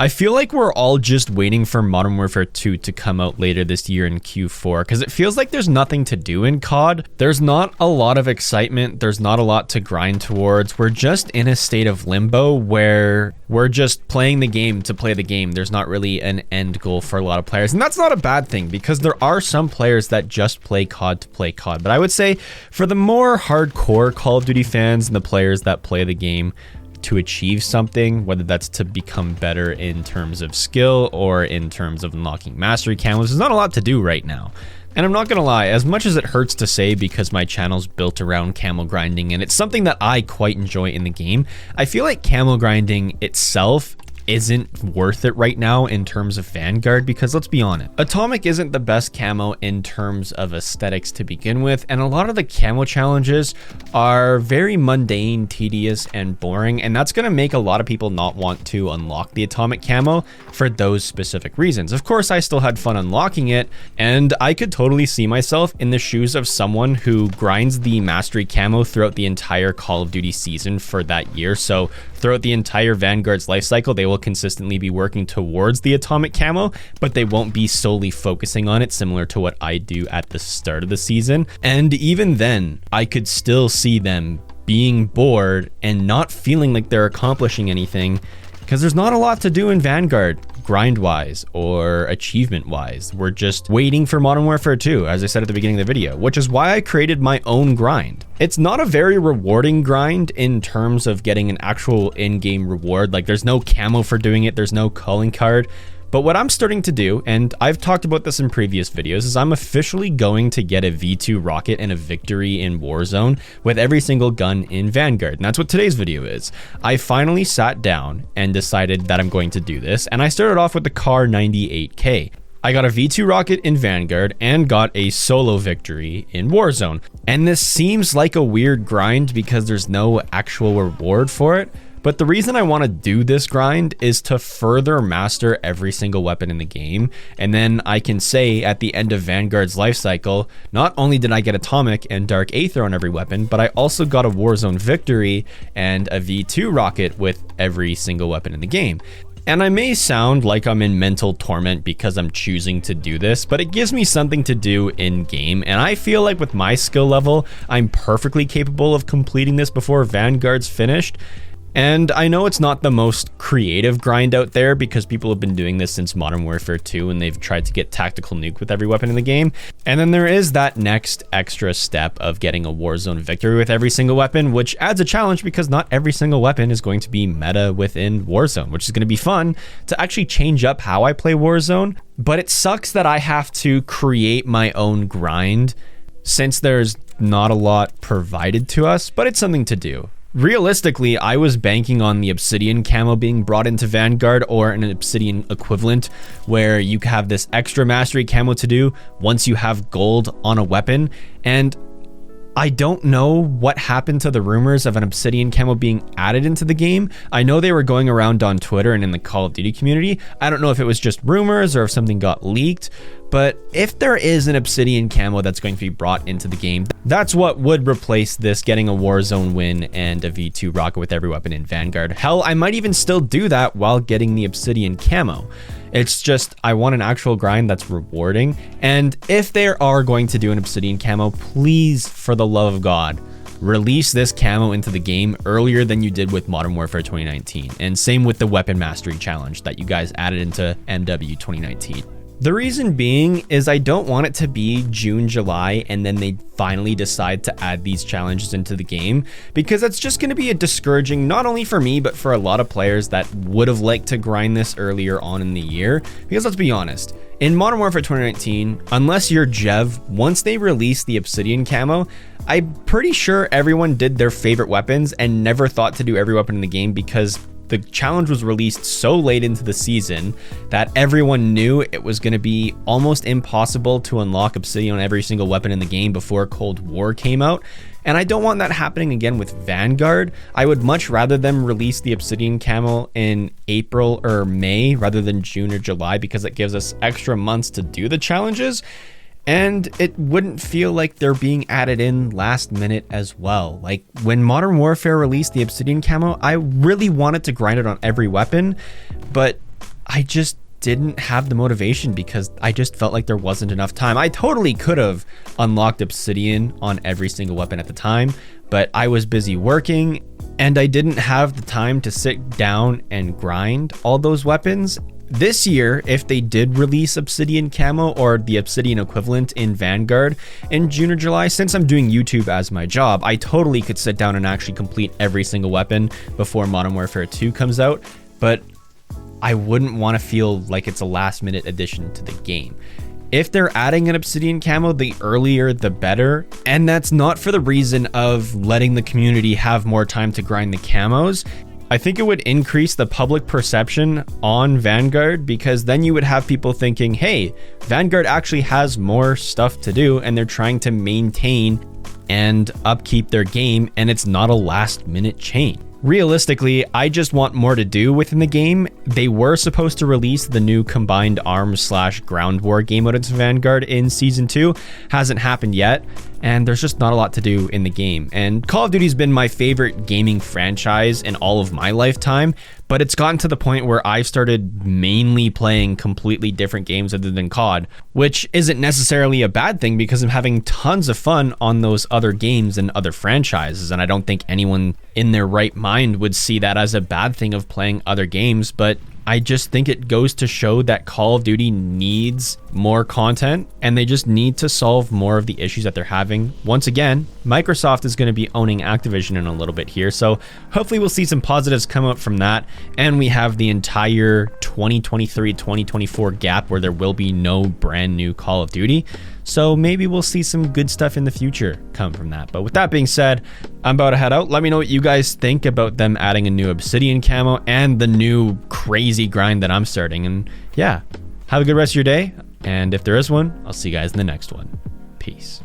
I feel like we're all just waiting for Modern Warfare 2 to come out later this year in Q4 because it feels like there's nothing to do in COD. There's not a lot of excitement. There's not a lot to grind towards. We're just in a state of limbo where we're just playing the game to play the game. There's not really an end goal for a lot of players. And that's not a bad thing because there are some players that just play COD to play COD. But I would say for the more hardcore Call of Duty fans and the players that play the game to achieve something, whether that's to become better in terms of skill or in terms of unlocking mastery camos, there's not a lot to do right now. And I'm not gonna lie, as much as it hurts to say because my channel's built around camo grinding and it's something that I quite enjoy in the game, I feel like camo grinding itself isn't worth it right now in terms of Vanguard because let's be honest, Atomic isn't the best camo in terms of aesthetics to begin with, and a lot of the camo challenges are very mundane, tedious, and boring, and that's going to make a lot of people not want to unlock the Atomic camo for those specific reasons. Of course, I still had fun unlocking it, and I could totally see myself in the shoes of someone who grinds the Mastery camo throughout the entire Call of Duty season for that year. So throughout the entire Vanguard's life cycle, they will consistently be working towards the Atomic camo, but they won't be solely focusing on it, similar to what I do at the start of the season. And even then, I could still see them being bored and not feeling like they're accomplishing anything because there's not a lot to do in Vanguard grind-wise or achievement-wise. We're just waiting for Modern Warfare 2, as I said at the beginning of the video, which is why I created my own grind. It's not a very rewarding grind in terms of getting an actual in-game reward. Like, there's no camo for doing it, there's no calling card. But what I'm starting to do, and I've talked about this in previous videos, is I'm officially going to get a V2 rocket and a victory in Warzone with every single gun in Vanguard. And that's what today's video is. I finally sat down and decided that I'm going to do this, and I started off with the Car 98K. I got a V2 rocket in Vanguard and got a solo victory in Warzone. And this seems like a weird grind because there's no actual reward for it. But the reason I want to do this grind is to further master every single weapon in the game. And then I can say at the end of Vanguard's life cycle, not only did I get Atomic and Dark Aether on every weapon, but I also got a Warzone victory and a V2 rocket with every single weapon in the game. And I may sound like I'm in mental torment because I'm choosing to do this, but it gives me something to do in game. And I feel like with my skill level, I'm perfectly capable of completing this before Vanguard's finished. And I know it's not the most creative grind out there because people have been doing this since Modern Warfare 2 and they've tried to get tactical nuke with every weapon in the game. And then there is that next extra step of getting a Warzone victory with every single weapon, which adds a challenge because not every single weapon is going to be meta within Warzone, which is going to be fun to actually change up how I play Warzone. But it sucks that I have to create my own grind since there's not a lot provided to us, but it's something to do. Realistically, I was banking on the Obsidian camo being brought into Vanguard or an Obsidian equivalent where you have this extra mastery camo to do once you have gold on a weapon. And I don't know what happened to the rumors of an Obsidian camo being added into the game. I know they were going around on Twitter and in the Call of Duty community. I don't know if it was just rumors or if something got leaked, but if there is an Obsidian camo that's going to be brought into the game, that's what would replace this getting a Warzone win and a V2 rocket with every weapon in Vanguard. Hell, I might even still do that while getting the Obsidian camo. It's just, I want an actual grind that's rewarding. And if they are going to do an Obsidian camo, please, for the love of God, release this camo into the game earlier than you did with Modern Warfare 2019. And same with the Weapon Mastery Challenge that you guys added into MW 2019. The reason being is I don't want it to be June, July, and then they finally decide to add these challenges into the game, because that's just going to be a discouraging, not only for me, but for a lot of players that would have liked to grind this earlier on in the year. Because let's be honest, in Modern Warfare 2019, unless you're Jev, once they released the Obsidian camo, I'm pretty sure everyone did their favorite weapons and never thought to do every weapon in the game because the challenge was released so late into the season that everyone knew it was going to be almost impossible to unlock Obsidian on every single weapon in the game before Cold War came out. And I don't want that happening again with Vanguard. I would much rather them release the Obsidian camo in April or May rather than June or July, because it gives us extra months to do the challenges. And it wouldn't feel like they're being added in last minute as well. Like when Modern Warfare released the Obsidian camo, I really wanted to grind it on every weapon, but I just didn't have the motivation because I just felt like there wasn't enough time. I totally could have unlocked obsidian on every single weapon at the time, but I was busy working and I didn't have the time to sit down and grind all those weapons. This year, if they did release obsidian camo or the obsidian equivalent in Vanguard in June or July, since I'm doing YouTube as my job, I totally could sit down and actually complete every single weapon before Modern Warfare 2 comes out. But I wouldn't want to feel like it's a last minute addition to the game. If they're adding an obsidian camo, the earlier the better. And that's not for the reason of letting the community have more time to grind the camos. I think it would increase the public perception on Vanguard, because then you would have people thinking, hey, Vanguard actually has more stuff to do and they're trying to maintain and upkeep their game, and it's not a last minute change. Realistically, I just want more to do within the game. They were supposed to release the new combined arms / ground war game mode into Vanguard in season 2. Hasn't happened yet, and there's just not a lot to do in the game. And Call of Duty's been my favorite gaming franchise in all of my lifetime, but it's gotten to the point where I've started mainly playing completely different games other than COD, which isn't necessarily a bad thing because I'm having tons of fun on those other games and other franchises, and I don't think anyone in their right mind would see that as a bad thing of playing other games. But I just think it goes to show that Call of Duty needs more content, and they just need to solve more of the issues that they're having. Once again, Microsoft is going to be owning Activision in a little bit here, so hopefully we'll see some positives come out from that, and we have the entire 2023-2024 gap where there will be no brand new Call of Duty. So maybe we'll see some good stuff in the future come from that. But with that being said, I'm about to head out. Let me know what you guys think about them adding a new obsidian camo and the new crazy grind that I'm starting. And yeah, have a good rest of your day. And if there is one, I'll see you guys in the next one. Peace.